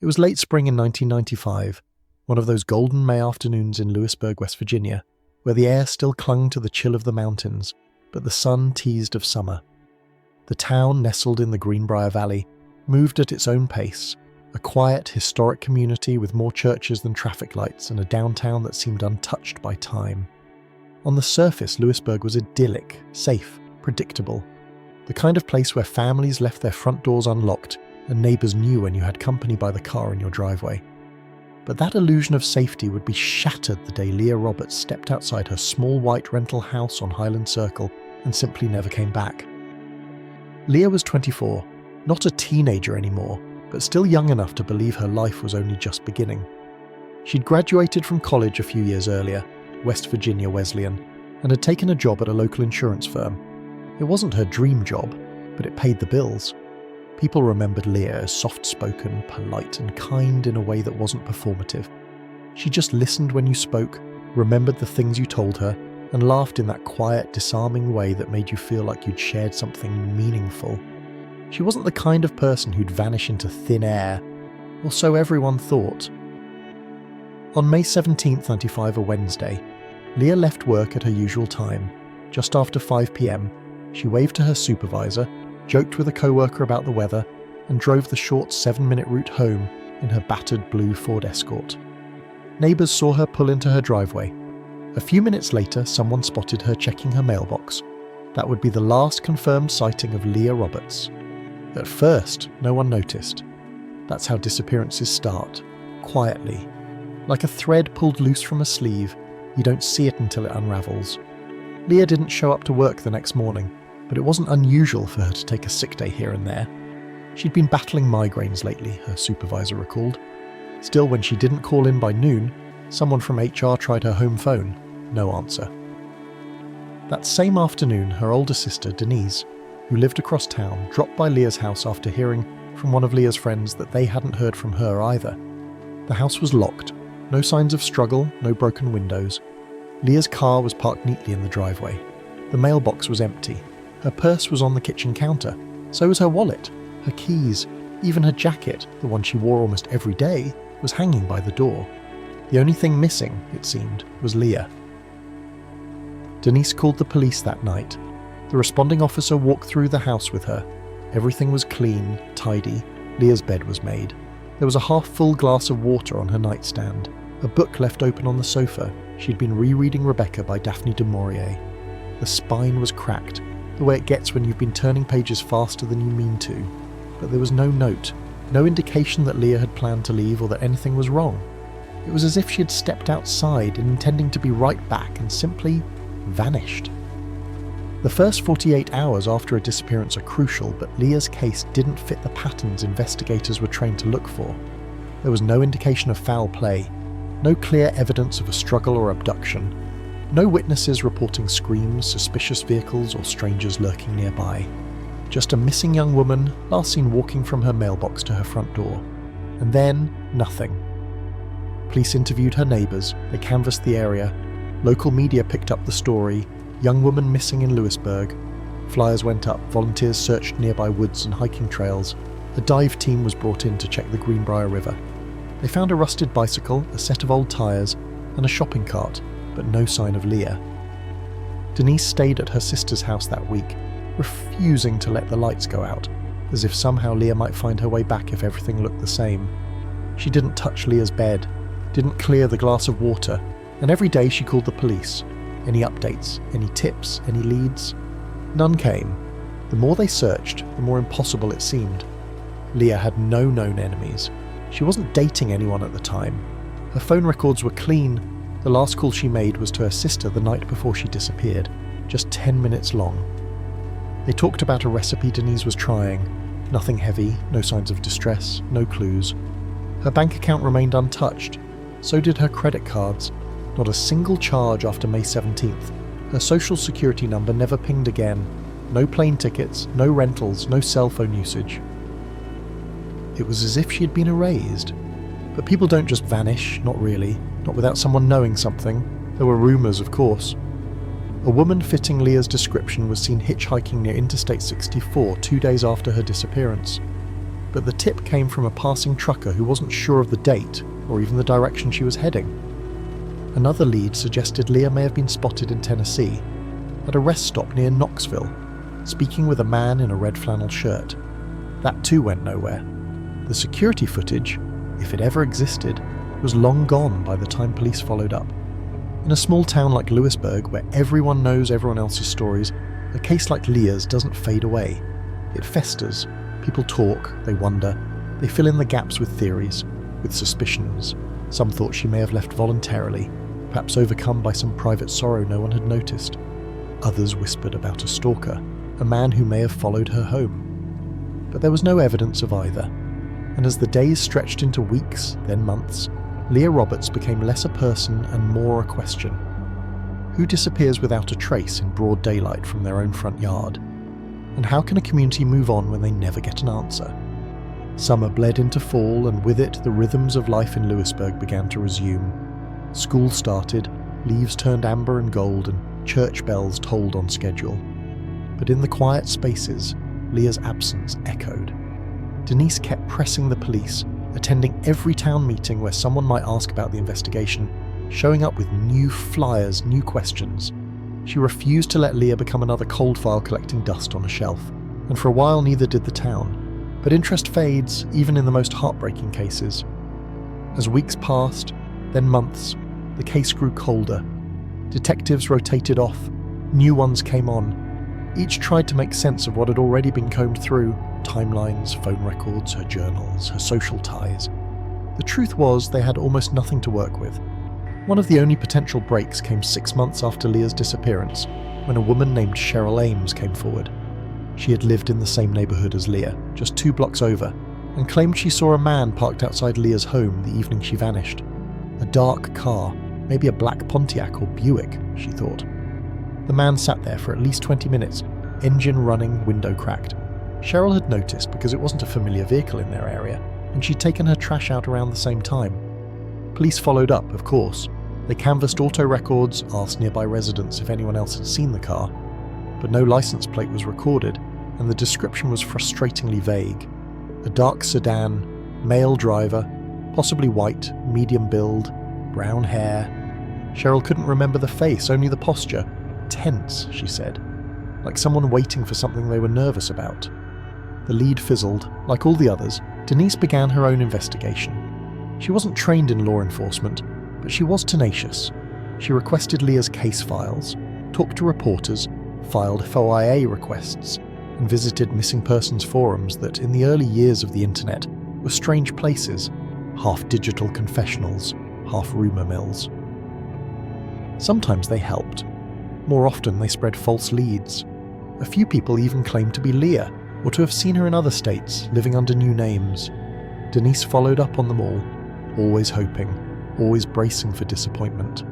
It was late spring in 1995, one of those golden May afternoons in Lewisburg, West Virginia, where the air still clung to the chill of the mountains, but the sun teased of summer. The town, nestled in the Greenbrier Valley, moved at its own pace, a quiet, historic community with more churches than traffic lights and a downtown that seemed untouched by time. On the surface, Lewisburg was idyllic, safe, predictable, the kind of place where families left their front doors unlocked and neighbours knew when you had company by the car in your driveway. But that illusion of safety would be shattered the day Leah Roberts stepped outside her small white rental house on Highland Circle and simply never came back. Leah was 24, not a teenager anymore, but still young enough to believe her life was only just beginning. She'd graduated from college a few years earlier, West Virginia Wesleyan, and had taken a job at a local insurance firm. It wasn't her dream job, but it paid the bills. People remembered Leah as soft-spoken, polite, and kind in a way that wasn't performative. She just listened when you spoke, remembered the things you told her, and laughed in that quiet, disarming way that made you feel like you'd shared something meaningful. She wasn't the kind of person who'd vanish into thin air, or so everyone thought. On May 17, 1995, a Wednesday, Leah left work at her usual time. Just after 5 p.m, she waved to her supervisor, joked with a co-worker about the weather, and drove the short 7-minute route home in her battered blue Ford Escort. Neighbours saw her pull into her driveway. A few minutes later, someone spotted her checking her mailbox. That would be the last confirmed sighting of Leah Roberts. At first, no one noticed. That's how disappearances start, quietly. Like a thread pulled loose from a sleeve, you don't see it until it unravels. Leah didn't show up to work the next morning, but it wasn't unusual for her to take a sick day here and there. She'd been battling migraines lately, her supervisor recalled. Still, when she didn't call in by noon, someone from HR tried her home phone. No answer. That same afternoon, her older sister, Denise, who lived across town, dropped by Leah's house after hearing from one of Leah's friends that they hadn't heard from her either. The house was locked. No signs of struggle, no broken windows. Leah's car was parked neatly in the driveway. The mailbox was empty. Her purse was on the kitchen counter. So was her wallet, her keys, even her jacket, the one she wore almost every day, was hanging by the door. The only thing missing, it seemed, was Leah. Denise called the police that night. The responding officer walked through the house with her. Everything was clean, tidy. Leah's bed was made. There was a half-full glass of water on her nightstand, a book left open on the sofa. She'd been rereading Rebecca by Daphne du Maurier. The spine was cracked, the way it gets when you've been turning pages faster than you mean to. But there was no note, no indication that Leah had planned to leave or that anything was wrong. It was as if she had stepped outside intending to be right back and simply vanished. The first 48 hours after a disappearance are crucial, but Leah's case didn't fit the patterns investigators were trained to look for. There was no indication of foul play, no clear evidence of a struggle or abduction, no witnesses reporting screams, suspicious vehicles, or strangers lurking nearby. Just a missing young woman, last seen walking from her mailbox to her front door. And then, nothing. Police interviewed her neighbours, they canvassed the area, local media picked up the story, young woman missing in Lewisburg. Flyers went up, volunteers searched nearby woods and hiking trails. A dive team was brought in to check the Greenbrier River. They found a rusted bicycle, a set of old tyres, and a shopping cart, but no sign of Leah. Denise stayed at her sister's house that week, refusing to let the lights go out, as if somehow Leah might find her way back if everything looked the same. She didn't touch Leah's bed, didn't clear the glass of water, and every day she called the police. Any updates, any tips, any leads? None came. The more they searched, the more impossible it seemed. Leah had no known enemies. She wasn't dating anyone at the time. Her phone records were clean. The last call she made was to her sister the night before she disappeared, just 10 minutes long. They talked about a recipe Denise was trying. Nothing heavy, no signs of distress, no clues. Her bank account remained untouched. So did her credit cards. Not a single charge after May 17th. Her social security number never pinged again. No plane tickets, no rentals, no cell phone usage. It was as if she had been erased. But people don't just vanish, not really. Not without someone knowing something. There were rumours, of course. A woman fitting Leah's description was seen hitchhiking near Interstate 64 2 days after her disappearance. but the tip came from a passing trucker who wasn't sure of the date or even the direction she was heading. Another lead suggested Leah may have been spotted in Tennessee, at a rest stop near Knoxville, speaking with a man in a red flannel shirt. That too went nowhere. The security footage, if it ever existed, was long gone by the time police followed up. In a small town like Lewisburg, where everyone knows everyone else's stories, a case like Leah's doesn't fade away. It festers. People talk, they wonder, they fill in the gaps with theories, with suspicions. Some thought she may have left voluntarily, perhaps overcome by some private sorrow no one had noticed. Others whispered about a stalker, a man who may have followed her home. But there was no evidence of either, and as the days stretched into weeks, then months, Leah Roberts became less a person and more a question. Who disappears without a trace in broad daylight from their own front yard? And how can a community move on when they never get an answer? Summer bled into fall, and with it the rhythms of life in Lewisburg began to resume. School started, leaves turned amber and gold, and church bells tolled on schedule. But in the quiet spaces, Leah's absence echoed. Denise kept pressing the police, attending every town meeting where someone might ask about the investigation, showing up with new flyers, new questions. She refused to let Leah become another cold file collecting dust on a shelf, and for a while neither did the town. But interest fades, even in the most heartbreaking cases. As weeks passed, then months, the case grew colder. Detectives rotated off, new ones came on. Each tried to make sense of what had already been combed through: timelines, phone records, her journals, her social ties. The truth was they had almost nothing to work with. One of the only potential breaks came 6 months after Leah's disappearance, when a woman named Cheryl Ames came forward. She had lived in the same neighbourhood as Leah, just 2 blocks over, and claimed she saw a man parked outside Leah's home the evening she vanished. A dark car, maybe a black Pontiac or Buick, she thought. The man sat there for at least 20 minutes, engine running, window cracked. Cheryl had noticed because it wasn't a familiar vehicle in their area, and she'd taken her trash out around the same time. Police followed up, of course. They canvassed auto records, asked nearby residents if anyone else had seen the car, but no license plate was recorded, and the description was frustratingly vague. A dark sedan, male driver, possibly white, medium build, brown hair. Cheryl couldn't remember the face, only the posture. Tense, she said, like someone waiting for something they were nervous about. The lead fizzled. Like all the others, Denise began her own investigation. She wasn't trained in law enforcement, but she was tenacious. She requested Leah's case files, talked to reporters, filed FOIA requests, and visited missing persons forums that, in the early years of the internet, were strange places, half digital confessionals, half rumour mills. Sometimes they helped. More often they spread false leads. A few people even claimed to be Leah, or to have seen her in other states, living under new names. Denise followed up on them all, always hoping, always bracing for disappointment.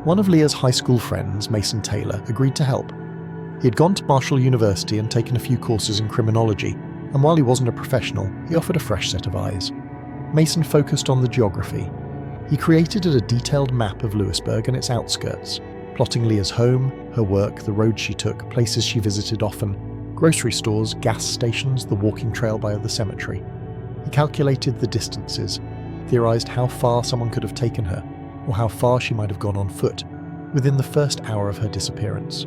One of Leah's high school friends, Mason Taylor, agreed to help. He had gone to Marshall University and taken a few courses in criminology, and while he wasn't a professional, he offered a fresh set of eyes. Mason focused on the geography. He created a detailed map of Lewisburg and its outskirts, plotting Leah's home, her work, the roads she took, places she visited often, grocery stores, gas stations, the walking trail by the cemetery. He calculated the distances, theorized how far someone could have taken her, or how far she might have gone on foot, within the first hour of her disappearance.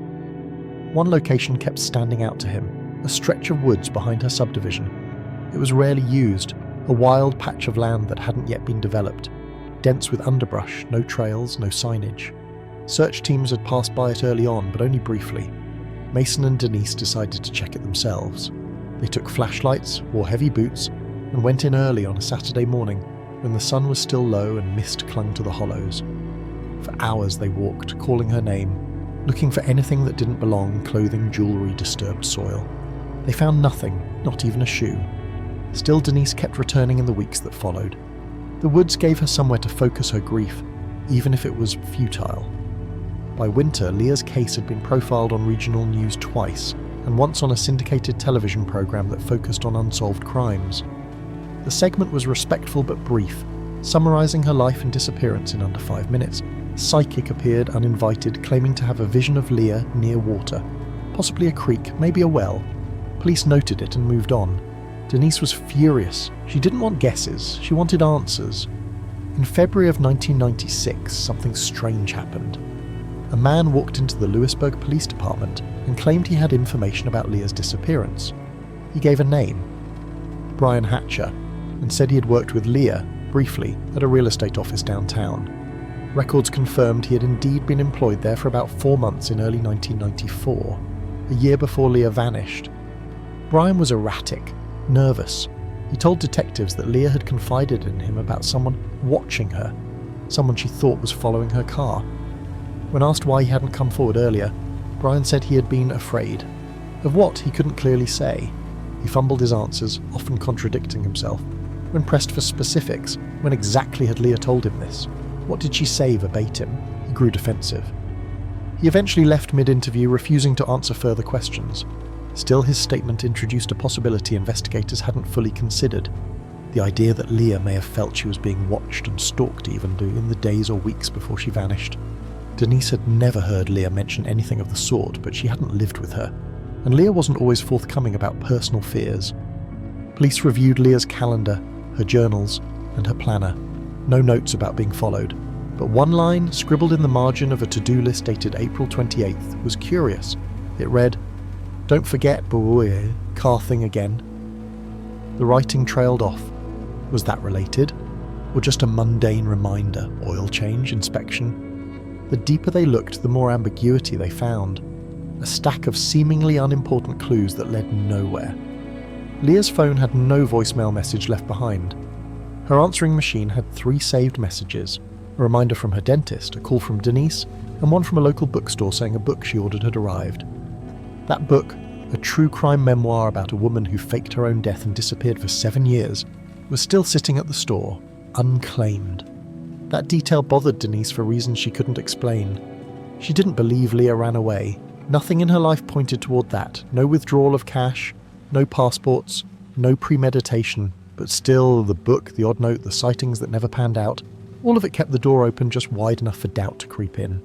One location kept standing out to him, a stretch of woods behind her subdivision. It was rarely used, a wild patch of land that hadn't yet been developed, dense with underbrush, no trails, no signage. Search teams had passed by it early on, but only briefly. Mason and Denise decided to check it themselves. They took flashlights, wore heavy boots, and went in early on a Saturday morning, when the sun was still low and mist clung to the hollows. For hours they walked, calling her name, looking for anything that didn't belong: clothing, jewellery, disturbed soil. They found nothing, not even a shoe. Still, Denise kept returning in the weeks that followed. The woods gave her somewhere to focus her grief, even if it was futile. By winter, Leah's case had been profiled on regional news twice, and once on a syndicated television program that focused on unsolved crimes. The segment was respectful but brief, summarizing her life and disappearance in under 5 minutes. Psychic appeared uninvited, claiming to have a vision of Leah near water, possibly a creek, maybe a well. Police noted it and moved on. Denise was furious. She didn't want guesses, she wanted answers. In February of 1996, something strange happened. A man walked into the Lewisburg Police Department and claimed he had information about Leah's disappearance. He gave a name, Brian Hatcher, and said he had worked with Leah, briefly, at a real estate office downtown. Records confirmed he had indeed been employed there for about 4 months in early 1994, a year before Leah vanished. Brian was erratic, nervous. He told detectives that Leah had confided in him about someone watching her, someone she thought was following her car. When asked why he hadn't come forward earlier, Brian said he had been afraid. Of what, he couldn't clearly say. He fumbled his answers, often contradicting himself. When pressed for specifics, when exactly had Leah told him this? What did she say verbatim? He grew defensive. He eventually left mid-interview, refusing to answer further questions. Still, his statement introduced a possibility investigators hadn't fully considered. The idea that Leah may have felt she was being watched and stalked even in the days or weeks before she vanished. Denise had never heard Leah mention anything of the sort, but she hadn't lived with her, and Leah wasn't always forthcoming about personal fears. Police reviewed Leah's calendar, her journals, and her planner. No notes about being followed, but one line, scribbled in the margin of a to-do list dated April 28th, was curious. It read, "Don't forget, boy, car thing again." The writing trailed off. Was that related? Or just a mundane reminder, oil change, inspection? The deeper they looked, the more ambiguity they found. A stack of seemingly unimportant clues that led nowhere. Leah's phone had no voicemail message left behind. Her answering machine had 3 saved messages, a reminder from her dentist, a call from Denise, and one from a local bookstore saying a book she ordered had arrived. That book, a true crime memoir about a woman who faked her own death and disappeared for 7 years, was still sitting at the store, unclaimed. That detail bothered Denise for reasons she couldn't explain. She didn't believe Leah ran away. Nothing in her life pointed toward that. No withdrawal of cash, no passports, no premeditation. But still, the book, the odd note, the sightings that never panned out, all of it kept the door open just wide enough for doubt to creep in.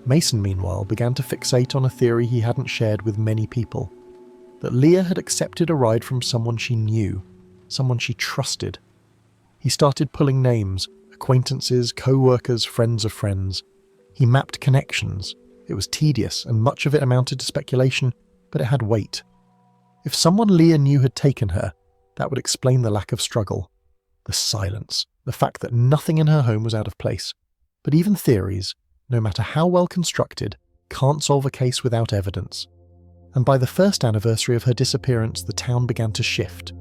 Mason, meanwhile, began to fixate on a theory he hadn't shared with many people. That Leah had accepted a ride from someone she knew, someone she trusted. He started pulling names, acquaintances, co-workers, friends of friends. He mapped connections. It was tedious, and much of it amounted to speculation, but it had weight. If someone Leah knew had taken her, that would explain the lack of struggle. The silence, the fact that nothing in her home was out of place. But even theories, no matter how well constructed, can't solve a case without evidence. And by the first anniversary of her disappearance, the town began to shift.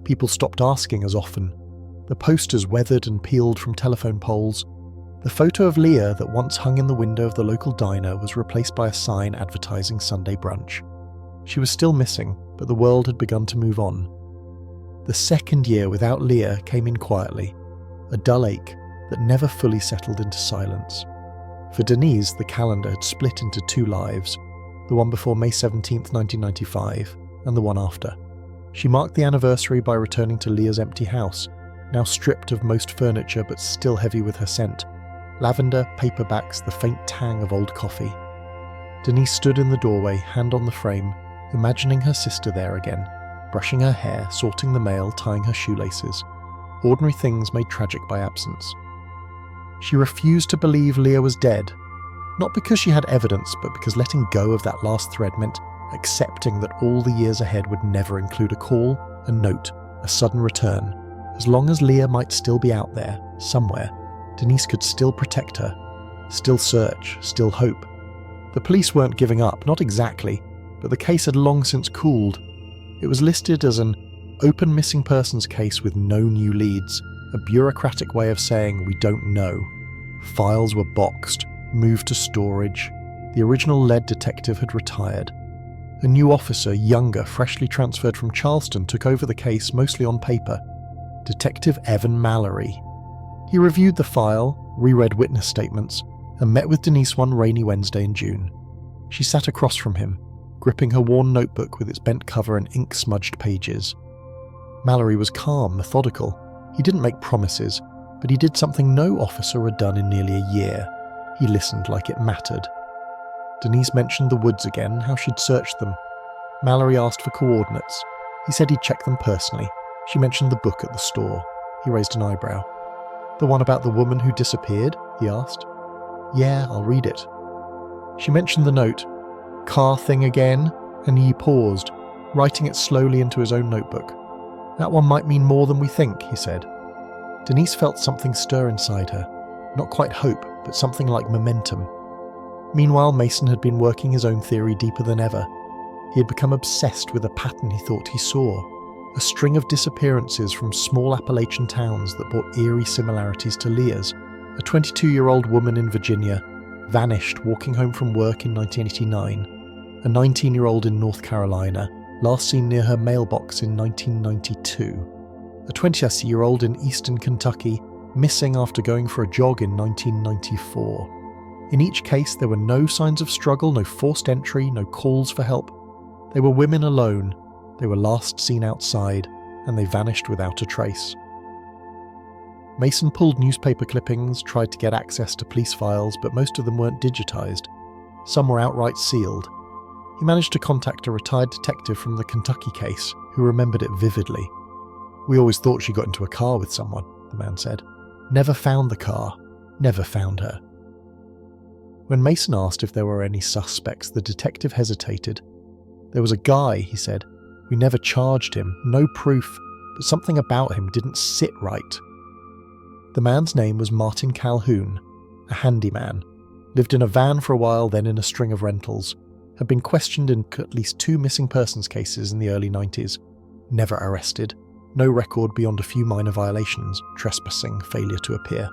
People stopped asking as often. The posters weathered and peeled from telephone poles. The photo of Leah that once hung in the window of the local diner was replaced by a sign advertising Sunday brunch. She was still missing, but the world had begun to move on. The second year without Leah came in quietly, a dull ache that never fully settled into silence. For Denise, the calendar had split into 2 lives, the one before May 17th, 1995, and the one after. She marked the anniversary by returning to Leah's empty house, now stripped of most furniture but still heavy with her scent. Lavender, paperbacks, the faint tang of old coffee. Denise stood in the doorway, hand on the frame, imagining her sister there again, brushing her hair, sorting the mail, tying her shoelaces. Ordinary things made tragic by absence. She refused to believe Leah was dead, not because she had evidence, but because letting go of that last thread meant accepting that all the years ahead would never include a call, a note, a sudden return. As long as Leah might still be out there, somewhere, Denise could still protect her, still search, still hope. The police weren't giving up, not exactly, but the case had long since cooled. It was listed as an open missing persons case with no new leads, a bureaucratic way of saying we don't know. Files were boxed, moved to storage. The original lead detective had retired. A new officer, younger, freshly transferred from Charleston, took over the case mostly on paper. Detective Evan Mallory. He reviewed the file, reread witness statements, and met with Denise one rainy Wednesday in June. She sat across from him, gripping her worn notebook with its bent cover and ink-smudged pages. Mallory was calm, methodical. He didn't make promises, but he did something no officer had done in nearly a year. He listened like it mattered. Denise mentioned the woods again, how she'd searched them. Mallory asked for coordinates. He said he'd check them personally. She mentioned the book at the store. He raised an eyebrow. The one about the woman who disappeared? He asked. Yeah, I'll read it. She mentioned the note. Car thing again? And he paused, writing it slowly into his own notebook. That one might mean more than we think, he said. Denise felt something stir inside her. Not quite hope, but something like momentum. Meanwhile, Mason had been working his own theory deeper than ever. He had become obsessed with a pattern he thought he saw. A string of disappearances from small Appalachian towns that bore eerie similarities to Leah's. A 22-year-old woman in Virginia vanished walking home from work in 1989. A 19-year-old in North Carolina, last seen near her mailbox in 1992. A 20-year-old in eastern Kentucky, missing after going for a jog in 1994. In each case, there were no signs of struggle, no forced entry, no calls for help. They were women alone. They were last seen outside, and they vanished without a trace. Mason pulled newspaper clippings, tried to get access to police files, but most of them weren't digitized. Some were outright sealed. He managed to contact a retired detective from the Kentucky case, who remembered it vividly. We always thought she got into a car with someone, the man said. Never found the car. Never found her. When Mason asked if there were any suspects, the detective hesitated. There was a guy, he said. We never charged him, no proof, but something about him didn't sit right. The man's name was Martin Calhoun, a handyman. Lived in a van for a while, then in a string of rentals. Had been questioned in at least 2 missing persons cases in the early 90s. Never arrested. No record beyond a few minor violations, trespassing, failure to appear.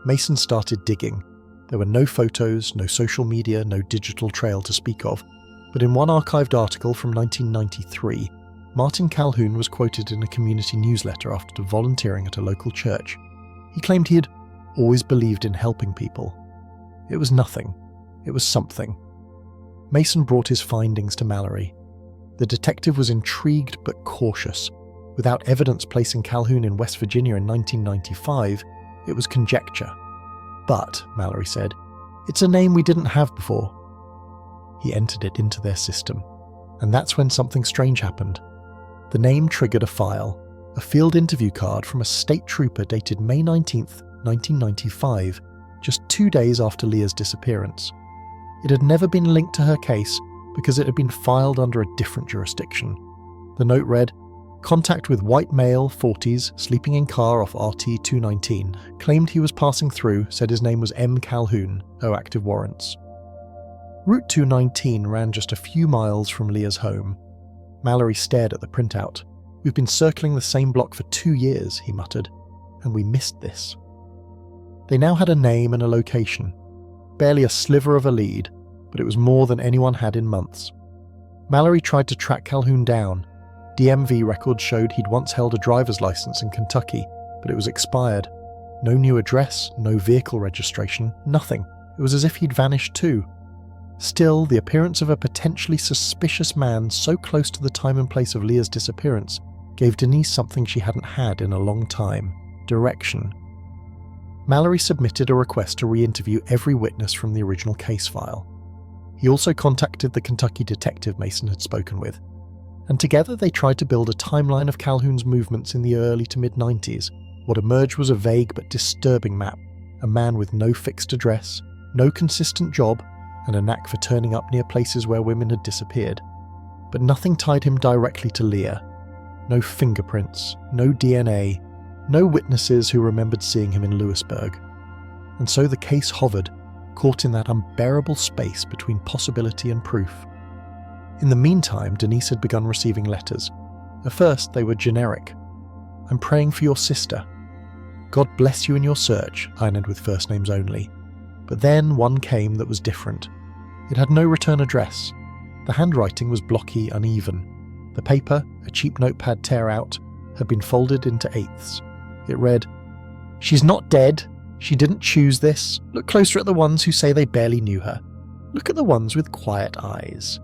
Mason started digging. There were no photos, no social media, no digital trail to speak of. But in one archived article from 1993, Martin Calhoun was quoted in a community newsletter after volunteering at a local church. He claimed he had always believed in helping people. It was nothing. It was something. Mason brought his findings to Mallory. The detective was intrigued but cautious. Without evidence placing Calhoun in West Virginia in 1995, it was conjecture. But, Mallory said, it's a name we didn't have before. He entered it into their system. And that's when something strange happened. The name triggered a file, a field interview card from a state trooper dated May 19th, 1995, just 2 days after Leah's disappearance. It had never been linked to her case because it had been filed under a different jurisdiction. The note read, Contact with white male, 40s, sleeping in car off RT 219. Claimed he was passing through, said his name was M. Calhoun, no active warrants. Route 219 ran just a few miles from Leah's home. Mallory stared at the printout. We've been circling the same block for 2 years, he muttered, and we missed this. They now had a name and a location. Barely a sliver of a lead, but it was more than anyone had in months. Mallory tried to track Calhoun down. DMV records showed he'd once held a driver's license in Kentucky, but it was expired. No new address, no vehicle registration, nothing. It was as if he'd vanished too. Still, the appearance of a potentially suspicious man so close to the time and place of Leah's disappearance gave Denise something she hadn't had in a long time: direction. Mallory submitted a request to re-interview every witness from the original case file. He also contacted the Kentucky detective Mason had spoken with, and together they tried to build a timeline of Calhoun's movements in the early to mid-90s. What emerged was a vague but disturbing map, a man with no fixed address, no consistent job, and a knack for turning up near places where women had disappeared. But nothing tied him directly to Leah. No fingerprints, no DNA, no witnesses who remembered seeing him in Lewisburg. And so the case hovered, caught in that unbearable space between possibility and proof. In the meantime, Denise had begun receiving letters. At first, they were generic. I'm praying for your sister. God bless you in your search, ironed with first names only. But then one came that was different. It had no return address. The handwriting was blocky, uneven. The paper, a cheap notepad tear out, had been folded into eighths. It read, She's not dead. She didn't choose this. Look closer at the ones who say they barely knew her. Look at the ones with quiet eyes.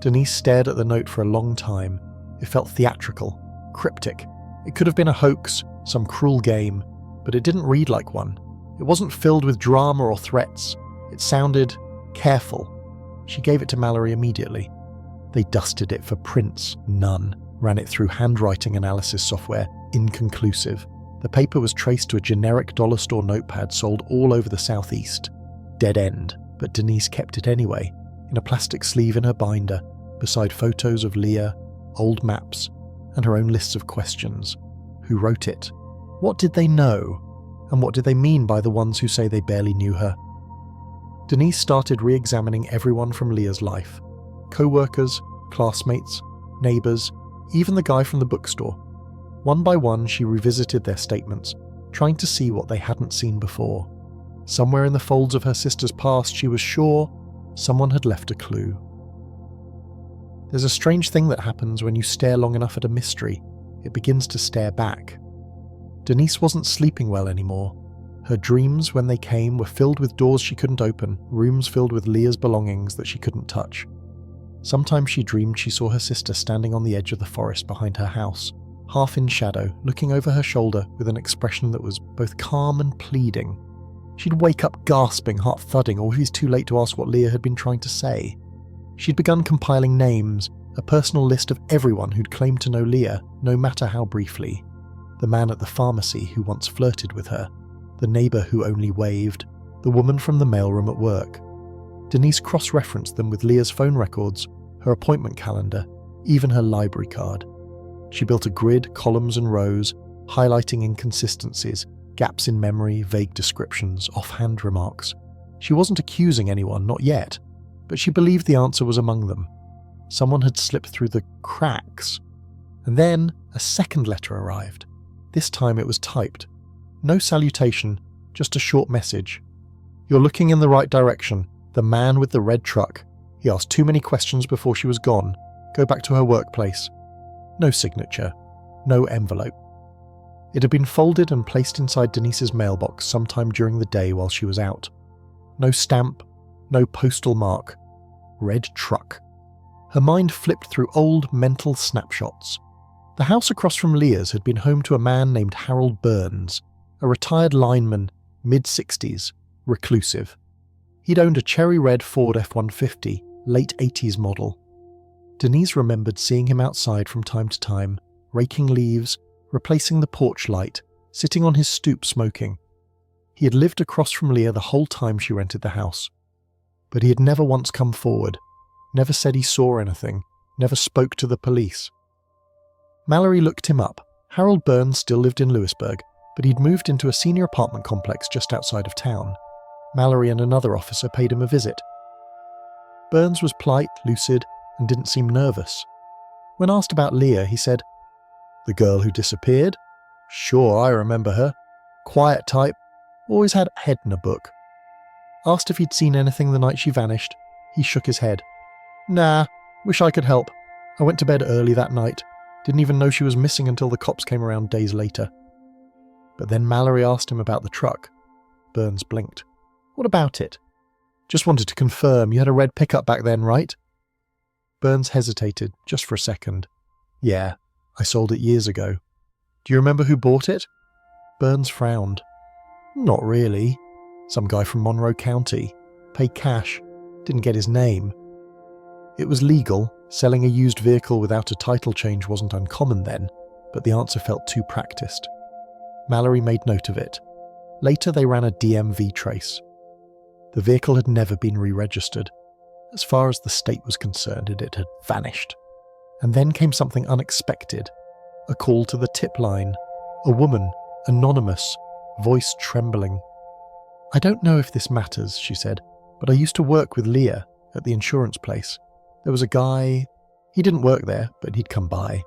Denise stared at the note for a long time. It felt theatrical, cryptic. It could have been a hoax, some cruel game, but it didn't read like one. It wasn't filled with drama or threats. It sounded careful. She gave it to Mallory immediately. They dusted it for prints, none. ran it through handwriting analysis software, inconclusive. The paper was traced to a generic dollar store notepad sold all over the southeast. Dead end, but Denise kept it anyway, in a plastic sleeve in her binder, beside photos of Leah, old maps, and her own lists of questions. Who wrote it? What did they know? And what did they mean by the ones who say they barely knew her? Denise started re-examining everyone from Leah's life. Co-workers, classmates, neighbours, even the guy from the bookstore. One by one, she revisited their statements, trying to see what they hadn't seen before. Somewhere in the folds of her sister's past, she was sure someone had left a clue. There's a strange thing that happens when you stare long enough at a mystery. It begins to stare back. Denise wasn't sleeping well anymore. Her dreams, when they came, were filled with doors she couldn't open, rooms filled with Leah's belongings that she couldn't touch. Sometimes she dreamed she saw her sister standing on the edge of the forest behind her house, half in shadow, looking over her shoulder with an expression that was both calm and pleading. She'd wake up gasping, heart thudding, or it was too late to ask what Leah had been trying to say. She'd begun compiling names, a personal list of everyone who'd claimed to know Leah, no matter how briefly. The man at the pharmacy who once flirted with her, the neighbour who only waved, the woman from the mailroom at work. Denise cross-referenced them with Leah's phone records, her appointment calendar, even her library card. She built a grid, columns and rows, highlighting inconsistencies, gaps in memory, vague descriptions, offhand remarks. She wasn't accusing anyone, not yet, but she believed the answer was among them. Someone had slipped through the cracks. And then a second letter arrived. This time it was typed. No salutation, just a short message. "You're looking in the right direction. The man with the red truck. He asked too many questions before she was gone. Go back to her workplace." No signature. No envelope. It had been folded and placed inside Denise's mailbox sometime during the day while she was out. No stamp. No postal mark. Red truck. Her mind flipped through old mental snapshots. The house across from Leah's had been home to a man named Harold Burns, a retired lineman, mid-60s, reclusive. He'd owned a cherry red Ford F-150, late 80s model. Denise remembered seeing him outside from time to time, raking leaves, replacing the porch light, sitting on his stoop smoking. He had lived across from Leah the whole time she rented the house. But he had never once come forward, never said he saw anything, never spoke to the police. Mallory looked him up. Harold Burns still lived in Lewisburg, but he'd moved into a senior apartment complex just outside of town. Mallory and another officer paid him a visit. Burns was polite, lucid, and didn't seem nervous. When asked about Leah, he said, "The girl who disappeared? Sure, I remember her. Quiet type, always had a head in a book." Asked if he'd seen anything the night she vanished, he shook his head. "Nah, wish I could help. I went to bed early that night. Didn't even know she was missing until the cops came around days later." But then Mallory asked him about the truck. Burns blinked. "What about it?" "Just wanted to confirm you had a red pickup back then, right?" Burns hesitated, just for a second. "Yeah, I sold it years ago." "Do you remember who bought it?" Burns frowned. "Not really. Some guy from Monroe County. Paid cash. Didn't get his name." It was legal. Selling a used vehicle without a title change wasn't uncommon then, but the answer felt too practiced. Mallory made note of it. Later they ran a DMV trace. The vehicle had never been re-registered. As far as the state was concerned, it had vanished. And then came something unexpected. A call to the tip line. A woman, anonymous, voice trembling. "I don't know if this matters," she said, "but I used to work with Leah at the insurance place. There was a guy, he didn't work there, but he'd come by.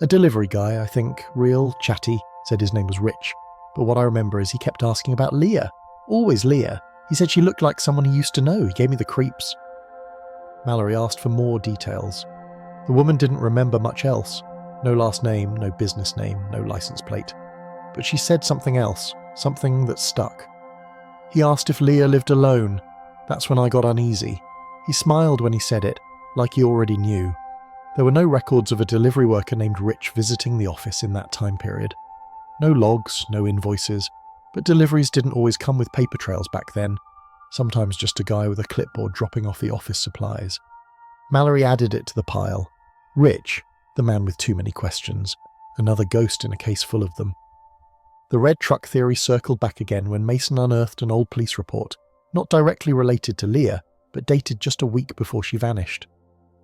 A delivery guy, I think, real chatty, said his name was Rich. But what I remember is he kept asking about Leah. Always Leah. He said she looked like someone he used to know. He gave me the creeps." Mallory asked for more details. The woman didn't remember much else. No last name, no business name, no license plate. But she said something else, something that stuck. "He asked if Leah lived alone. That's when I got uneasy. He smiled when he said it, like he already knew. There were no records of a delivery worker named Rich visiting the office in that time period. No logs, no invoices, but deliveries didn't always come with paper trails back then, sometimes just a guy with a clipboard dropping off the office supplies. Mallory added it to the pile. Rich, The man with too many questions. Another ghost in a case full of them. The red truck theory circled back again when Mason unearthed an old police report, not directly related to Leah, but dated just a week before she vanished.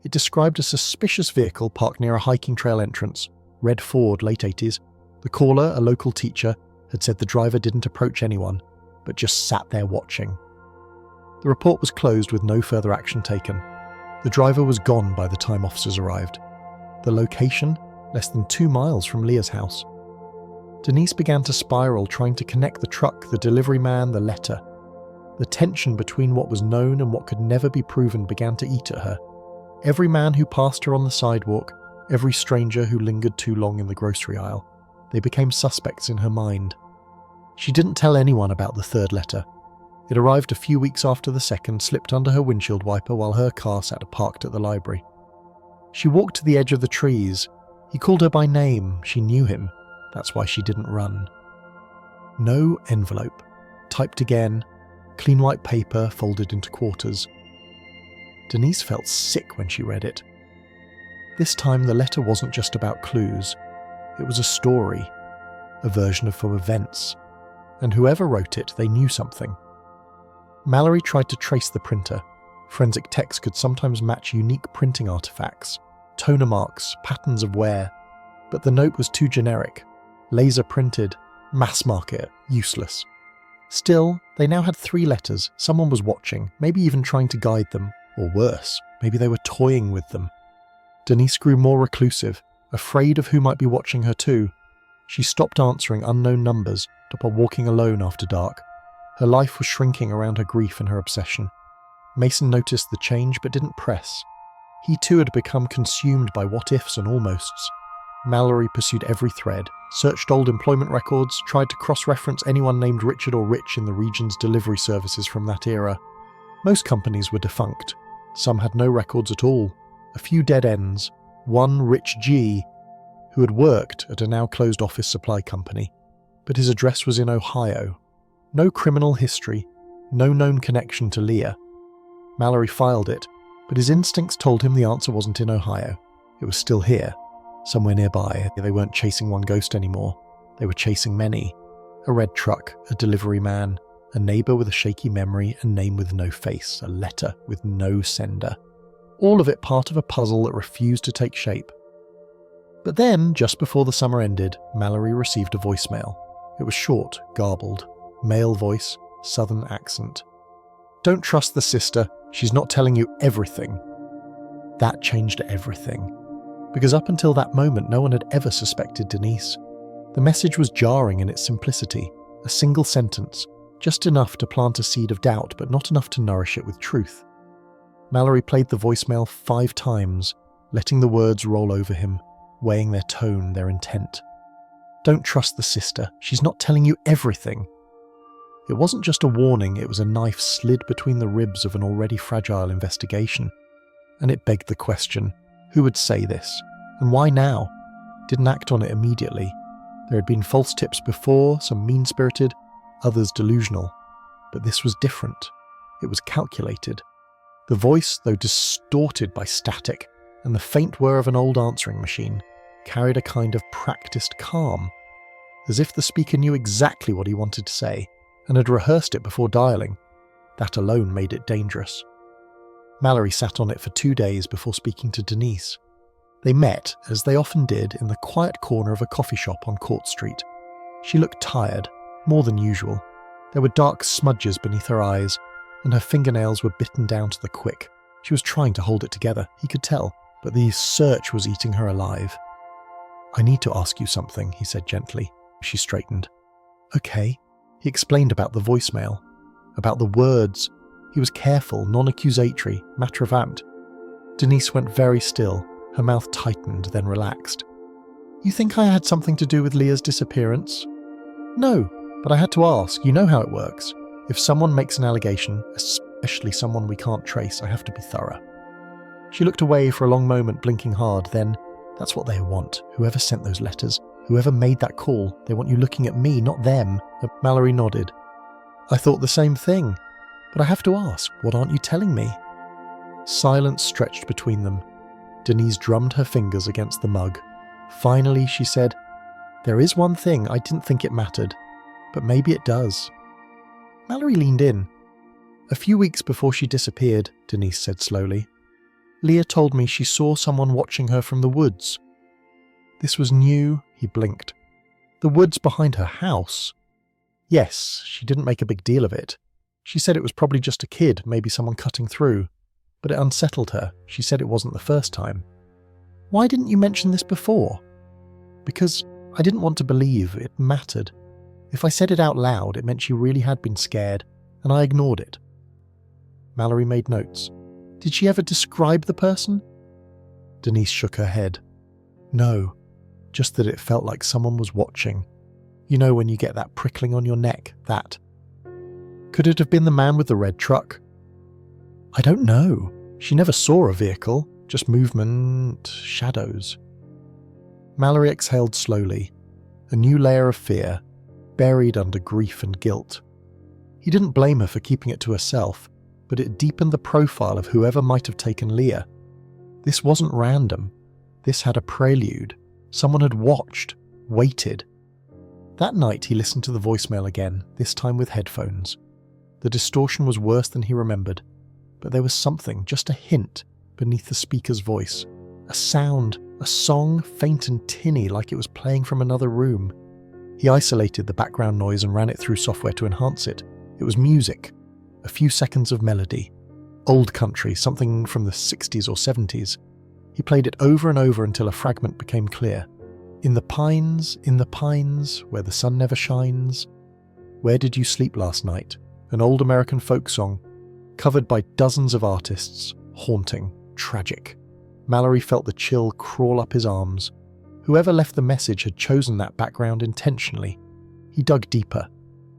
It described a suspicious vehicle parked near a hiking trail entrance, red Ford, late 80s. The caller, a local teacher, had said the driver didn't approach anyone, but just sat there watching. The report was closed with no further action taken. The driver was gone by the time officers arrived. The location? Less than 2 miles from Leah's house. Denise began to spiral, trying to connect the truck, the delivery man, the letter. The tension between what was known and what could never be proven began to eat at her. Every man who passed her on the sidewalk, every stranger who lingered too long in the grocery aisle, they became suspects in her mind. She didn't tell anyone about the third letter. It arrived a few weeks after the second, slipped under her windshield wiper while her car sat parked at the library. She walked to the edge of the trees. He called her by name. She knew him. That's why she didn't run. No envelope. Typed again. Clean white paper folded into quarters. Denise felt sick when she read it. This time the letter wasn't just about clues. It was a story. A version of events. And whoever wrote it, they knew something. Mallory tried to trace the printer. Forensic text could sometimes match unique printing artifacts, toner marks, patterns of wear. But the note was too generic. Laser printed, mass market, useless. Still, they now had 3 letters. Someone was watching, maybe even trying to guide them. Or worse, maybe they were toying with them. Denise grew more reclusive, afraid of who might be watching her too. She stopped answering unknown numbers, stopped walking alone after dark. Her life was shrinking around her grief and her obsession. Mason noticed the change but didn't press. He too had become consumed by what-ifs and almosts. Mallory pursued every thread, searched old employment records, tried to cross-reference anyone named Richard or Rich in the region's delivery services from that era. Most companies were defunct. Some had no records at all. A few dead ends. One Rich G, who had worked at a now-closed office supply company. But his address was in Ohio. No criminal history, no known connection to Leah. Mallory filed it, but his instincts told him the answer wasn't in Ohio. It was still here, somewhere nearby. They weren't chasing one ghost anymore. They were chasing many. A red truck, a delivery man, a neighbour with a shaky memory, a name with no face, a letter with no sender. All of it part of a puzzle that refused to take shape. But then, just before the summer ended, Mallory received a voicemail. It was short, garbled. Male voice, southern accent. Don't trust the sister, she's not telling you everything. That changed everything. Because up until that moment, no one had ever suspected Denise. The message was jarring in its simplicity, a single sentence, just enough to plant a seed of doubt, but not enough to nourish it with truth. Mallory played the voicemail 5 times, letting the words roll over him, weighing their tone, their intent. Don't trust the sister, she's not telling you everything. It wasn't just a warning, it was a knife slid between the ribs of an already fragile investigation. And it begged the question, who would say this? And why now? Didn't act on it immediately. There had been false tips before, some mean-spirited, others delusional. But this was different. It was calculated. The voice, though distorted by static and the faint whir of an old answering machine, carried a kind of practiced calm, as if the speaker knew exactly what he wanted to say and had rehearsed it before dialing. That alone made it dangerous. Mallory sat on it for 2 days before speaking to Denise. They met, as they often did, in the quiet corner of a coffee shop on Court Street. She looked tired, more than usual. There were dark smudges beneath her eyes, and her fingernails were bitten down to the quick. She was trying to hold it together, he could tell, but the search was eating her alive. I need to ask you something, he said gently. She straightened. Okay. He explained about the voicemail, about the words. He was careful, non-accusatory, matter-of-fact. Denise went very still, her mouth tightened, then relaxed. You think I had something to do with Leah's disappearance? No, but I had to ask. You know how it works. If someone makes an allegation, especially someone we can't trace, I have to be thorough. She looked away for a long moment, blinking hard, then, that's what they want, whoever sent those letters. Whoever made that call, they want you looking at me, not them. Mallory nodded. I thought the same thing. But I have to ask, what aren't you telling me? Silence stretched between them. Denise drummed her fingers against the mug. Finally, she said, "There is one thing I didn't think it mattered, but maybe it does." Mallory leaned in. "A few weeks before she disappeared," Denise said slowly, "Leah told me she saw someone watching her from the woods." This was new, he blinked. The woods behind her house? Yes, she didn't make a big deal of it. She said it was probably just a kid, maybe someone cutting through. But it unsettled her. She said it wasn't the first time. "Why didn't you mention this before?" "Because I didn't want to believe it mattered. If I said it out loud, it meant she really had been scared, and I ignored it." Mallory made notes. "Did she ever describe the person?" Denise shook her head. "No, just that it felt like someone was watching. You know when you get that prickling on your neck, that." "Could it have been the man with the red truck?" "I don't know. She never saw a vehicle, just movement, shadows." Mallory exhaled slowly, a new layer of fear, buried under grief and guilt. He didn't blame her for keeping it to herself, but it deepened the profile of whoever might have taken Leah. This wasn't random. This had a prelude. Someone had watched, waited. That night he listened to the voicemail again, this time with headphones. The distortion was worse than he remembered, but there was something, just a hint, beneath the speaker's voice. A sound, a song, faint and tinny, like it was playing from another room. He isolated the background noise and ran it through software to enhance it. It was music. A few seconds of melody. Old country, something from the 60s or 70s. He played it over and over until a fragment became clear. In the pines, where the sun never shines. Where did you sleep last night? An old American folk song, covered by dozens of artists, haunting, tragic. Mallory felt the chill crawl up his arms. Whoever left the message had chosen that background intentionally. He dug deeper.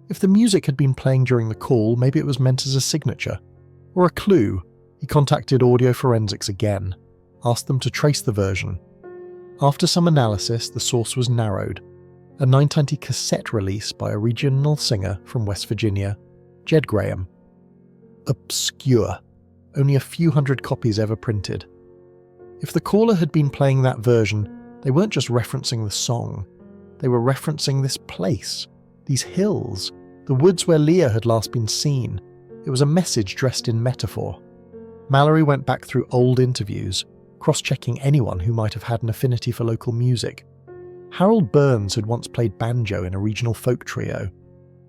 If the music had been playing during the call, maybe it was meant as a signature. Or a clue. He contacted audio forensics again, asked them to trace the version. After some analysis, the source was narrowed. A 920 cassette release by a regional singer from West Virginia, Jed Graham. Obscure. Only a few hundred copies ever printed. If the caller had been playing that version, they weren't just referencing the song. They were referencing this place, these hills, the woods where Leah had last been seen. It was a message dressed in metaphor. Mallory went back through old interviews, cross-checking anyone who might have had an affinity for local music. Harold Burns had once played banjo in a regional folk trio.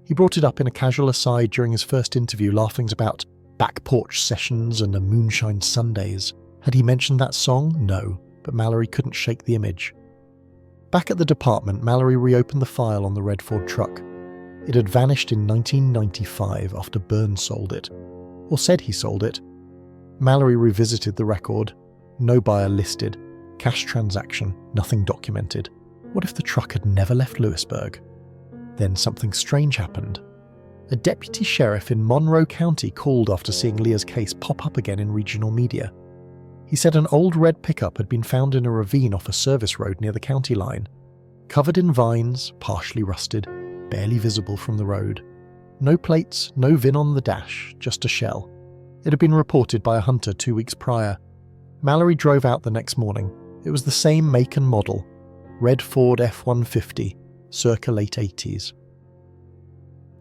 He brought it up in a casual aside during his first interview, laughing about back porch sessions and the moonshine Sundays. Had he mentioned that song? No, but Mallory couldn't shake the image. Back at the department, Mallory reopened the file on the red Ford truck. It had vanished in 1995 after Burns sold it, or said he sold it. Mallory revisited the record. No buyer listed. Cash transaction, nothing documented. What if the truck had never left Lewisburg? Then something strange happened. A deputy sheriff in Monroe County called after seeing Leah's case pop up again in regional media. He said an old red pickup had been found in a ravine off a service road near the county line. Covered in vines, partially rusted, barely visible from the road. No plates, no VIN on the dash, just a shell. It had been reported by a hunter 2 weeks prior. Mallory drove out the next morning. It was the same make and model. Red Ford F-150, circa late 80s.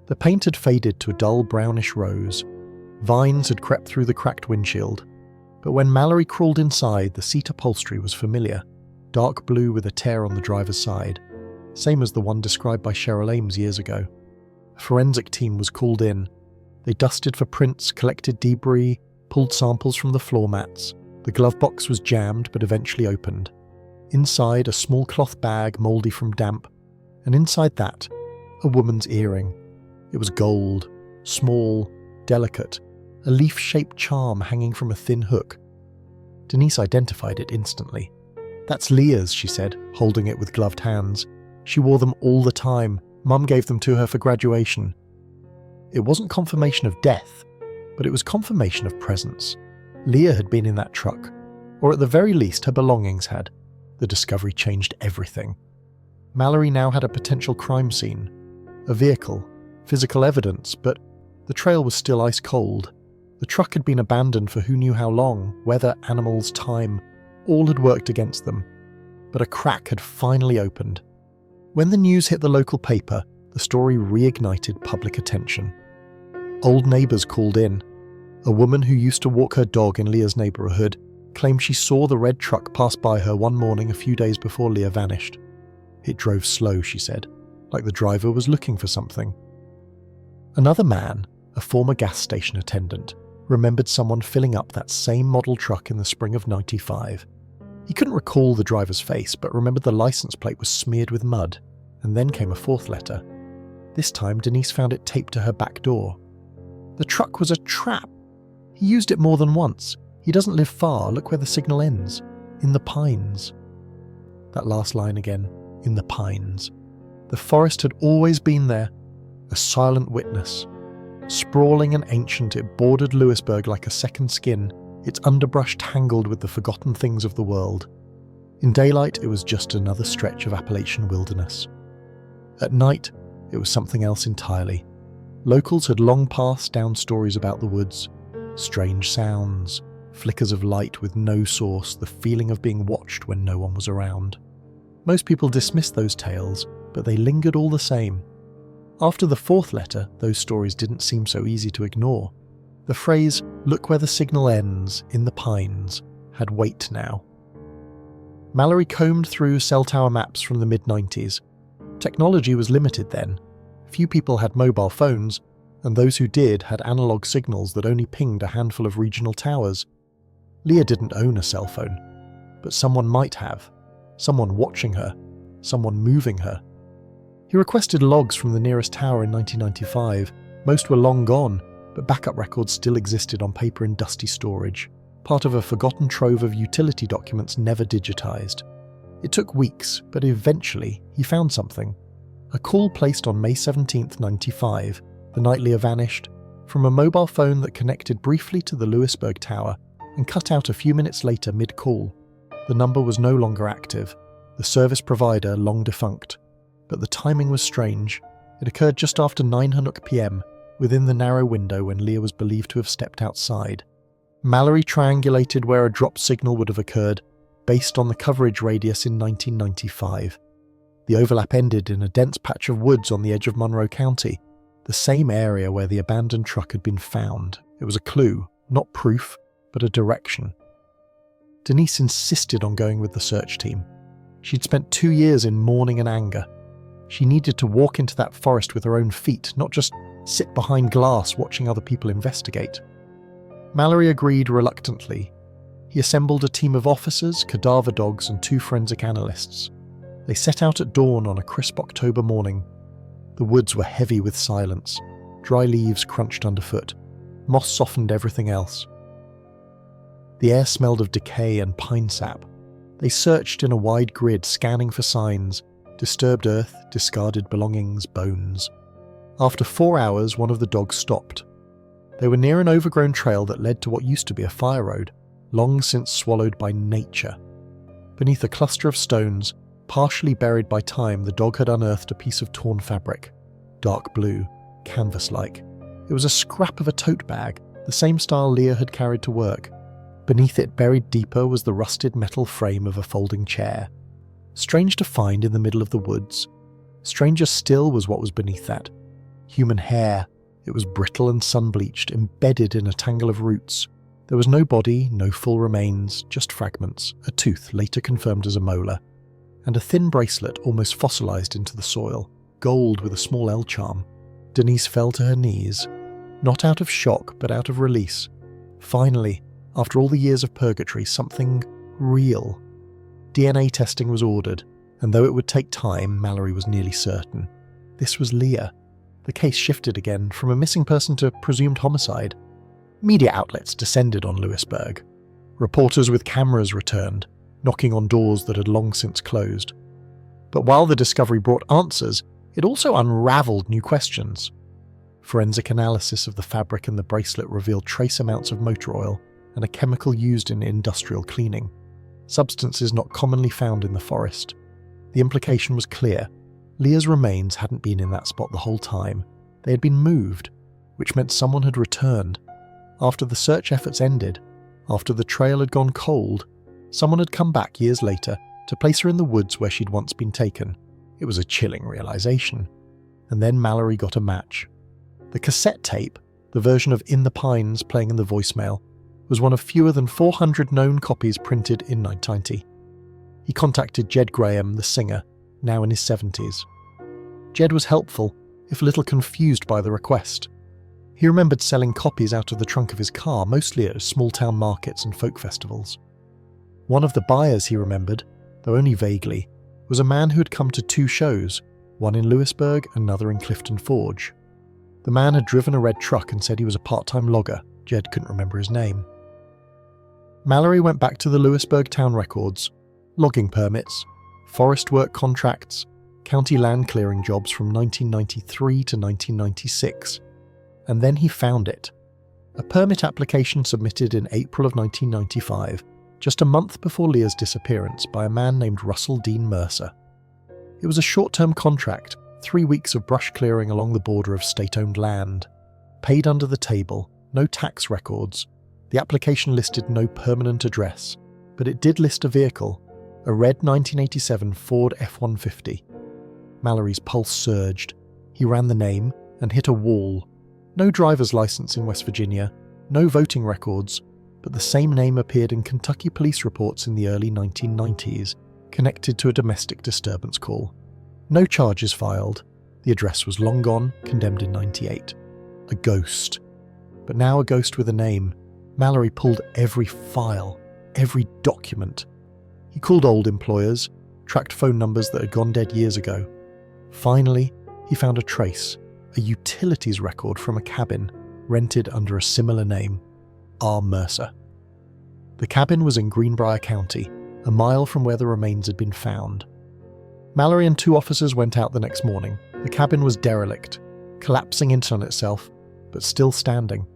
The paint had faded to a dull brownish rose. Vines had crept through the cracked windshield. But when Mallory crawled inside, the seat upholstery was familiar. Dark blue with a tear on the driver's side. Same as the one described by Cheryl Ames years ago. A forensic team was called in. They dusted for prints, collected debris, pulled samples from the floor mats. The glove box was jammed but eventually opened. Inside, a small cloth bag mouldy from damp, and inside that, a woman's earring. It was gold, small, delicate, a leaf-shaped charm hanging from a thin hook. Denise identified it instantly. "That's Leah's," she said, holding it with gloved hands. "She wore them all the time. Mum gave them to her for graduation." It wasn't confirmation of death, but it was confirmation of presence. Leah had been in that truck, or at the very least her belongings had. The discovery changed everything. Mallory now had a potential crime scene. A vehicle, physical evidence, but the trail was still ice cold. The truck had been abandoned for who knew how long, weather, animals, time, all had worked against them, but a crack had finally opened. When the news hit the local paper, the story reignited public attention. Old neighbours called in. A woman who used to walk her dog in Leah's neighbourhood claimed she saw the red truck pass by her one morning a few days before Leah vanished. It drove slow, she said, like the driver was looking for something. Another man, a former gas station attendant, remembered someone filling up that same model truck in the spring of '95. He couldn't recall the driver's face, but remembered the license plate was smeared with mud, and then came a fourth letter. This time, Denise found it taped to her back door. The truck was a trap. He used it more than once. He doesn't live far. Look where the signal ends. In the pines. That last line again. In the pines. The forest had always been there, a silent witness. Sprawling and ancient, it bordered Louisburg like a second skin, its underbrush tangled with the forgotten things of the world. In daylight, it was just another stretch of Appalachian wilderness. At night, it was something else entirely. Locals had long passed down stories about the woods. Strange sounds, flickers of light with no source, the feeling of being watched when no one was around. Most people dismissed those tales, but they lingered all the same. After the fourth letter, those stories didn't seem so easy to ignore. The phrase, "Look where the signal ends, in the pines," had weight now. Mallory combed through cell tower maps from the mid-90s. Technology was limited then. Few people had mobile phones, and those who did had analog signals that only pinged a handful of regional towers. Leah didn't own a cell phone, but someone might have. Someone watching her. Someone moving her. He requested logs from the nearest tower in 1995. Most were long gone, but backup records still existed on paper in dusty storage, part of a forgotten trove of utility documents never digitized. It took weeks, but eventually he found something. A call placed on May 17, 95, the night Leah vanished, from a mobile phone that connected briefly to the Louisburg Tower and cut out a few minutes later mid-call. The number was no longer active, the service provider long defunct. But the timing was strange. It occurred just after 9:00 p.m, within the narrow window when Leah was believed to have stepped outside. Mallory triangulated where a drop signal would have occurred, based on the coverage radius in 1995. The overlap ended in a dense patch of woods on the edge of Monroe County, the same area where the abandoned truck had been found. It was a clue, not proof, but a direction. Denise insisted on going with the search team. She'd spent 2 years in mourning and anger. She needed to walk into that forest with her own feet, not just sit behind glass watching other people investigate. Mallory agreed reluctantly. He assembled a team of officers, cadaver dogs, and 2 forensic analysts. They set out at dawn on a crisp October morning. The woods were heavy with silence. Dry leaves crunched underfoot. Moss softened everything else. The air smelled of decay and pine sap. They searched in a wide grid, scanning for signs. Disturbed earth, discarded belongings, bones. After 4 hours, one of the dogs stopped. They were near an overgrown trail that led to what used to be a fire road, long since swallowed by nature. Beneath a cluster of stones, partially buried by time, the dog had unearthed a piece of torn fabric. Dark blue, canvas-like. It was a scrap of a tote bag, the same style Leah had carried to work. Beneath it, buried deeper, was the rusted metal frame of a folding chair. Strange to find in the middle of the woods. Stranger still was what was beneath that. Human hair. It was brittle and sun-bleached, embedded in a tangle of roots. There was no body, no full remains, just fragments, a tooth later confirmed as a molar, and a thin bracelet almost fossilized into the soil, gold with a small L charm. Denise fell to her knees, not out of shock, but out of release. Finally, after all the years of purgatory, something real. DNA testing was ordered, and though it would take time, Mallory was nearly certain. This was Leah. The case shifted again, from a missing person to presumed homicide. Media outlets descended on Louisburg. Reporters with cameras returned, knocking on doors that had long since closed. But while the discovery brought answers, it also unraveled new questions. Forensic analysis of the fabric and the bracelet revealed trace amounts of motor oil and a chemical used in industrial cleaning. Substances not commonly found in the forest. The implication was clear. Leah's remains hadn't been in that spot the whole time. They had been moved, which meant someone had returned. After the search efforts ended, after the trail had gone cold, Someone had come back years later to place her in the woods where she'd once been taken. It was a chilling realization. And then Mallory got a match. The cassette tape, the version of In the Pines playing in the voicemail, was one of fewer than 400 known copies printed in 1990. He contacted Jed Graham, the singer, now in his 70s. Jed was helpful, if a little confused by the request. He remembered selling copies out of the trunk of his car, mostly at small-town markets and folk festivals. One of the buyers he remembered, though only vaguely, was a man who had come to 2 shows, one in Lewisburg, another in Clifton Forge. The man had driven a red truck and said he was a part-time logger. Jed couldn't remember his name. Mallory went back to the Lewisburg town records, logging permits, forest work contracts, county land clearing jobs from 1993 to 1996. And then he found it. A permit application submitted in April of 1995, just a month before Leah's disappearance, by a man named Russell Dean Mercer. It was a short-term contract, 3 weeks of brush clearing along the border of state-owned land. Paid under the table, no tax records. The application listed no permanent address, but it did list a vehicle, a red 1987 Ford F-150. Mallory's pulse surged. He ran the name and hit a wall. No driver's license in West Virginia, no voting records, but the same name appeared in Kentucky police reports in the early 1990s, connected to a domestic disturbance call. No charges filed. The address was long gone, condemned in 98. A ghost. But now a ghost with a name. Mallory pulled every file, every document. He called old employers, tracked phone numbers that had gone dead years ago. Finally, he found a trace, a utilities record from a cabin rented under a similar name, R. Mercer. The cabin was in Greenbrier County, a mile from where the remains had been found. Mallory and 2 officers went out the next morning. The cabin was derelict, collapsing in on itself, but still standing.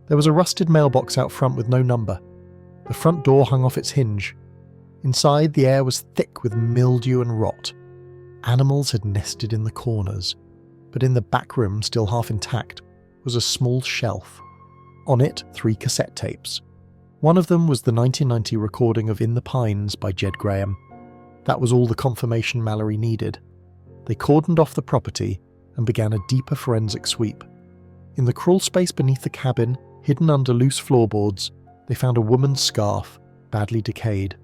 There was a rusted mailbox out front with no number. The front door hung off its hinge. Inside, the air was thick with mildew and rot. Animals had nested in the corners, but in the back room, still half intact, was a small shelf. On it, 3 cassette tapes. One of them was the 1990 recording of In the Pines by Jed Graham. That was all the confirmation Mallory needed. They cordoned off the property and began a deeper forensic sweep. In the crawl space beneath the cabin, hidden under loose floorboards, they found a woman's scarf, badly decayed.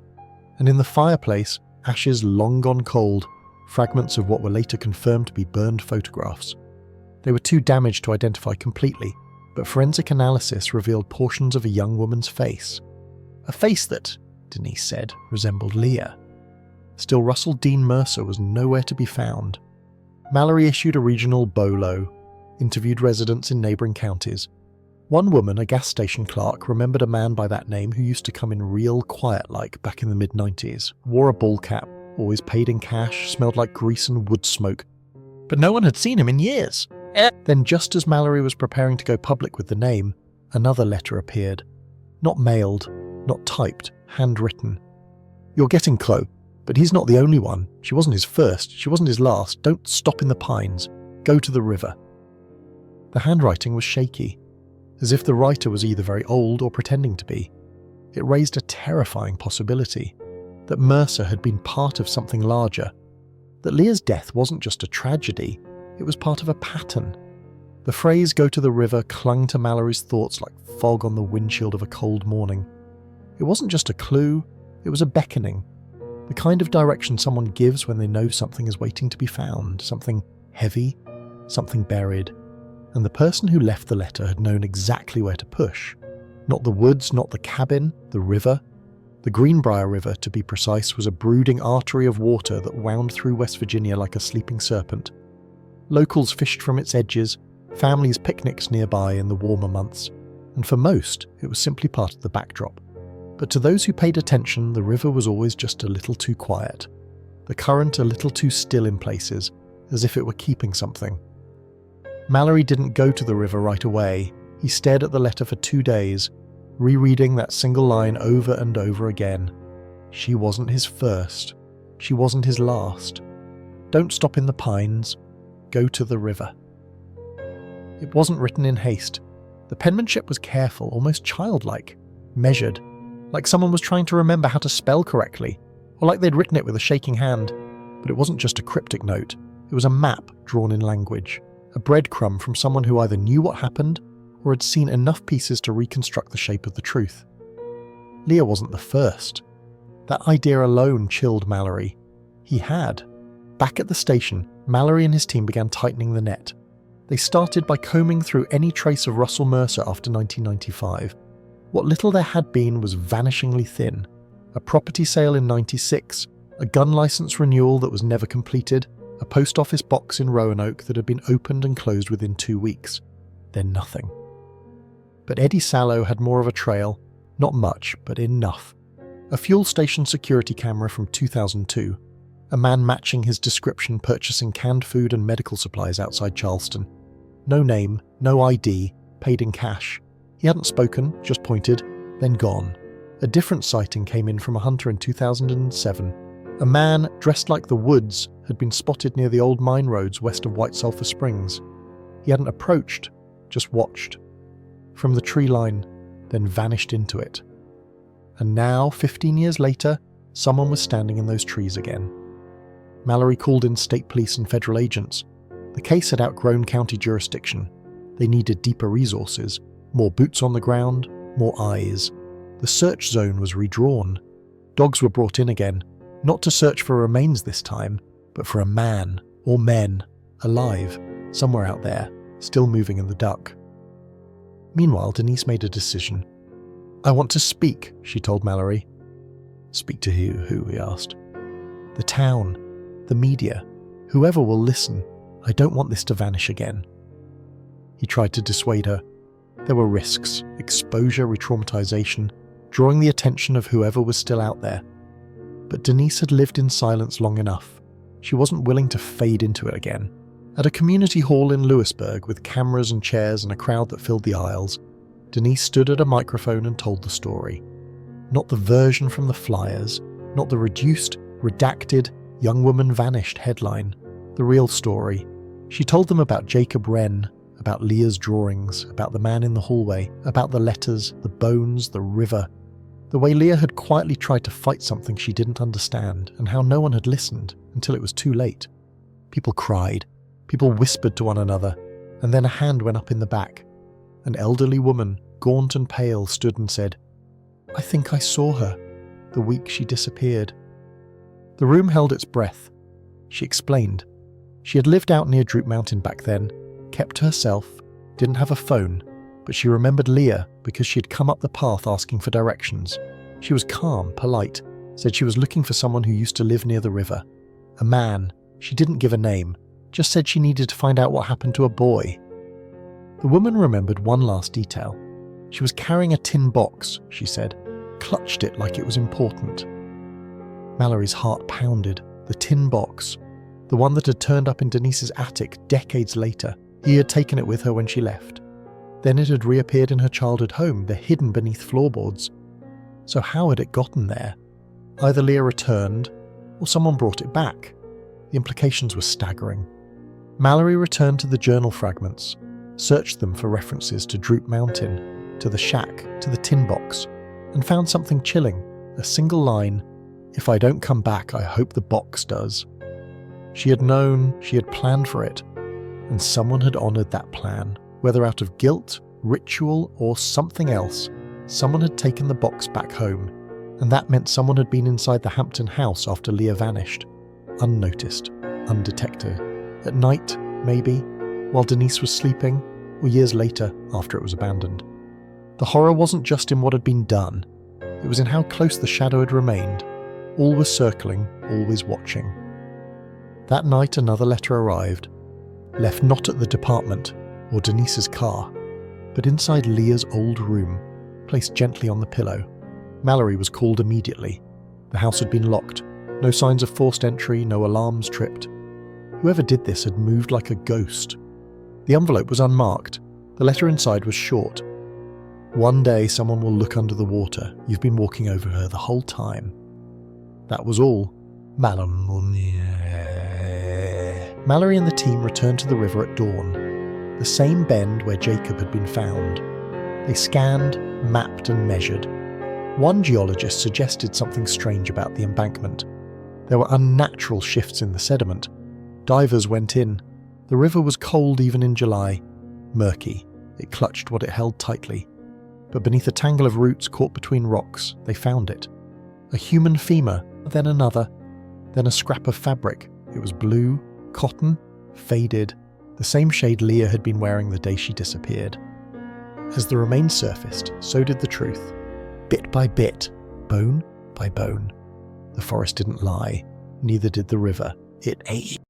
And in the fireplace, ashes long gone cold, fragments of what were later confirmed to be burned photographs. They were too damaged to identify completely, but forensic analysis revealed portions of a young woman's face. A face that, Denise said, resembled Leah. Still, Russell Dean Mercer was nowhere to be found. Mallory issued a regional BOLO, interviewed residents in neighbouring counties. One woman, a gas station clerk, remembered a man by that name who used to come in real quiet-like back in the mid-90s, wore a ball cap, always paid in cash, smelled like grease and wood smoke. But no one had seen him in years. Then, just as Mallory was preparing to go public with the name, another letter appeared. Not mailed, not typed, handwritten. "You're getting close, but he's not the only one. She wasn't his first, she wasn't his last. Don't stop in the pines. Go to the river." The handwriting was shaky, as if the writer was either very old or pretending to be. It raised a terrifying possibility, that Mercer had been part of something larger, that Leah's death wasn't just a tragedy, it was part of a pattern. The phrase "go to the river" clung to Mallory's thoughts like fog on the windshield of a cold morning. It wasn't just a clue, it was a beckoning, the kind of direction someone gives when they know something is waiting to be found, something heavy, something buried. And the person who left the letter had known exactly where to push. Not the woods, not the cabin, the river. The Greenbrier River, to be precise, was a brooding artery of water that wound through West Virginia like a sleeping serpent. Locals fished from its edges, families picnicked nearby in the warmer months, and for most, it was simply part of the backdrop. But to those who paid attention, the river was always just a little too quiet. The current a little too still in places, as if it were keeping something. Mallory didn't go to the river right away. He stared at the letter for 2 days, rereading that single line over and over again. She wasn't his first. She wasn't his last. Don't stop in the pines. Go to the river. It wasn't written in haste. The penmanship was careful, almost childlike, measured, like someone was trying to remember how to spell correctly, or like they'd written it with a shaking hand. But it wasn't just a cryptic note, it was a map drawn in language, a breadcrumb from someone who either knew what happened or had seen enough pieces to reconstruct the shape of the truth. Leah wasn't the first. That idea alone chilled Mallory. He had. Back at the station, Mallory and his team began tightening the net. They started by combing through any trace of Russell Mercer after 1995. What little there had been was vanishingly thin. A property sale in 96, a gun license renewal that was never completed, a post office box in Roanoke that had been opened and closed within 2 weeks. Then nothing. But Eddie Sallow had more of a trail, not much, but enough. A fuel station security camera from 2002, a man matching his description purchasing canned food and medical supplies outside Charleston. No name, no ID, paid in cash. He hadn't spoken, just pointed, then gone. A different sighting came in from a hunter in 2007. A man, dressed like the Woods, had been spotted near the old mine roads west of White Sulphur Springs. He hadn't approached, just watched. From the tree line, then vanished into it. And now, 15 years later, someone was standing in those trees again. Mallory called in state police and federal agents. The case had outgrown county jurisdiction. They needed deeper resources, more boots on the ground, more eyes. The search zone was redrawn. Dogs were brought in again, not to search for remains this time, but for a man, or men, alive, somewhere out there, still moving in the duck. Meanwhile, Denise made a decision. "I want to speak," she told Mallory. "Speak to who?" he asked. "The town, the media, whoever will listen. I don't want this to vanish again." He tried to dissuade her. There were risks, exposure, re-traumatization, drawing the attention of whoever was still out there. But Denise had lived in silence long enough. She wasn't willing to fade into it again. At a community hall in Lewisburg with cameras and chairs and a crowd that filled the aisles, Denise stood at a microphone and told the story. Not the version from the flyers, not the reduced, redacted, young woman vanished headline. The real story. She told them about Jacob Wren, about Leah's drawings, about the man in the hallway, about the letters, the bones, the river. The way Leah had quietly tried to fight something she didn't understand, and how no one had listened until it was too late. People cried. People whispered to one another, and then a hand went up in the back. An elderly woman, gaunt and pale, stood and said, "I think I saw her, the week she disappeared." The room held its breath. She explained. She had lived out near Droop Mountain back then, kept to herself, didn't have a phone, but she remembered Leah because she had come up the path asking for directions. She was calm, polite, said she was looking for someone who used to live near the river. A man, she didn't give a name, just said she needed to find out what happened to a boy. The woman remembered one last detail. She was carrying a tin box, she said, clutched it like it was important. Mallory's heart pounded. The tin box, the one that had turned up in Denise's attic decades later. He had taken it with her when she left. Then it had reappeared in her childhood home, hidden beneath floorboards. So how had it gotten there? Either Leah returned, or someone brought it back. The implications were staggering. Mallory returned to the journal fragments, searched them for references to Droop Mountain, to the shack, to the tin box, and found something chilling, a single line, "If I don't come back, I hope the box does." She had known, she had planned for it, and someone had honoured that plan, whether out of guilt, ritual, or something else. Someone had taken the box back home, and that meant someone had been inside the Hampton house after Leah vanished, unnoticed, undetected. At night, maybe, while Denise was sleeping, or years later after it was abandoned. The horror wasn't just in what had been done, it was in how close the shadow had remained, always circling, always watching. That night another letter arrived, left not at the department or Denise's car, but inside Leah's old room, placed gently on the pillow. Mallory was called immediately. The house had been locked, no signs of forced entry, no alarms tripped. Whoever did this had moved like a ghost. The envelope was unmarked. The letter inside was short. "One day someone will look under the water. You've been walking over her the whole time." That was all. Mallory and the team returned to the river at dawn, the same bend where Jacob had been found. They scanned, mapped and measured. One geologist suggested something strange about the embankment. There were unnatural shifts in the sediment. Divers went in. The river was cold even in July. Murky. It clutched what it held tightly. But beneath a tangle of roots caught between rocks, they found it. A human femur, then another, then a scrap of fabric. It was blue, cotton, faded, the same shade Leah had been wearing the day she disappeared. As the remains surfaced, so did the truth. Bit by bit, bone by bone. The forest didn't lie, neither did the river. It ate.